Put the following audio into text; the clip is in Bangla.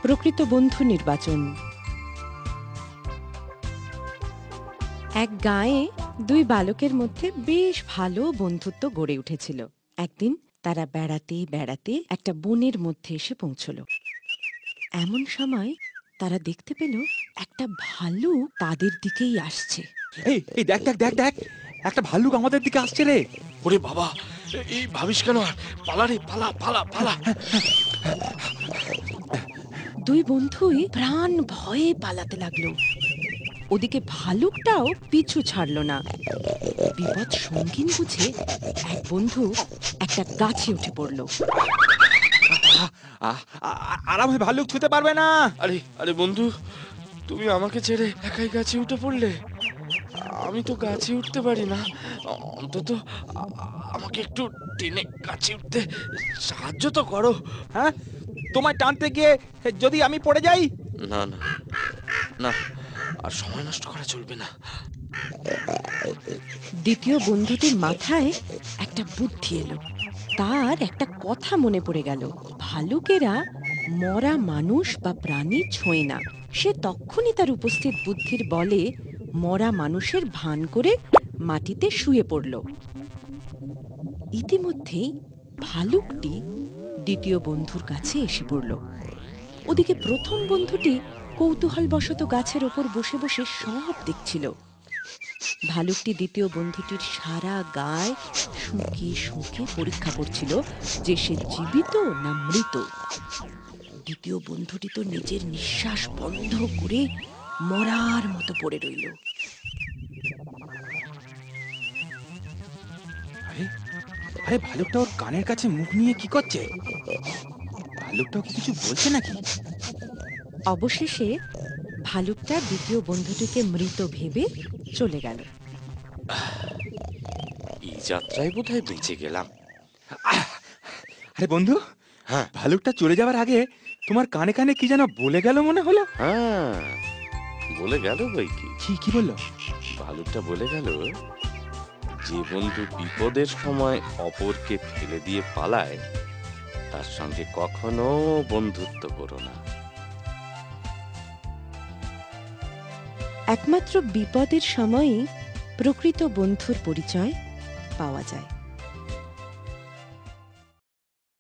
প্রকৃত বন্ধু নির্বাচন। এক গাঁয়ে দুই বালকের মধ্যে বেশ ভালো বন্ধুত্ব গড়ে উঠেছিল। একদিন তারা বেড়াতে বেড়াতে একটা বনের মধ্যে এসে পৌঁছল। এমন সময় তারা দেখতে পেল একটা ভালুক তাদের দিকেই আসছে। এই এই দেখ দেখ দেখ দেখ, একটা ভাল্লুক আমাদের দিকে আসছে রে। ওরে বাবা, এই ভাবিস কেন? আর পালা রে, পালা পালা পালা। দুই বন্ধুই প্রাণ ভয়ে পালাতে লাগলো। ওদিকে ভালুকটাও পিছু ছাড়ল না। বিপদ সঙ্গীন বুঝে এক বন্ধু একটা গাছে উঠে পড়ল। আর আমায় ভাল্লুক ছুতে পারবে না। আরে আরে বন্ধু, তুমি আমাকে ছেড়ে একাই গাছে উঠে পড়লে। আমি তো গাছে উঠতে পারি না। অন্তত আমাকে একটু টেনে গাছে উঠতে সাহায্য তো করো। হ্যাঁ, তোমায় টানতে গিয়ে যদি আমি পড়ে যাই? না না না, আর সময় নষ্ট করা চলবে না। দ্বিতীয় বন্ধুটির মাথায় একটা বুদ্ধি এলো। তার একটা কথা মনে পড়ে গেল, ভালুকেরা মরা মানুষ বা প্রাণী ছোঁয় না। সে তখনই তার উপস্থিত বুদ্ধির বলে মরা মানুষের ভান করে মাটিতে শুয়ে পড়ল। ইতিমধ্যেই ভালুকটি দ্বিতীয় বন্ধুর কাছে এসে পড়ল। ওদিকে প্রথম বন্ধুটি কৌতূহলবশত গাছের ওপর বসে বসে সব দেখছিল। ভালুকটি দ্বিতীয় বন্ধুটির সারা গায়ে শুঁকে শুঁকে পরীক্ষা করছিল যে সে জীবিত না মৃত। দ্বিতীয় বন্ধুটি তো নিজের নিঃশ্বাস বন্ধ করে মরার মতো পড়ে রইল। আরে আরে, ভালুকটা ওর কানের কাছে মুখ নিয়ে কি করছে? ভালুকটাও কি কিছু বলছে নাকি? অবশেষে ভালুকটা দ্বিতীয় বন্ধুটিকে মৃত ভেবে চলে গেল। এই যাত্রায় বোধহয় বেঁচে গেলাম। আরে বন্ধু, হ্যাঁ ভালুকটা চলে যাওয়ার আগে তোমার কানে কানে কি যেন বলে গেল মনে হলো। হ্যাঁ, বলে গেল বই কি। কি কি বললো? ভালুকটা বলে গেল, যে বন্ধু বিপদের সময় অপরকে ফেলে দিয়ে পালায় তার সঙ্গে কখনো বন্ধুত্ব করো না। একমাত্র বিপদের সময়ই প্রকৃত বন্ধুর পরিচয় পাওয়া যায়।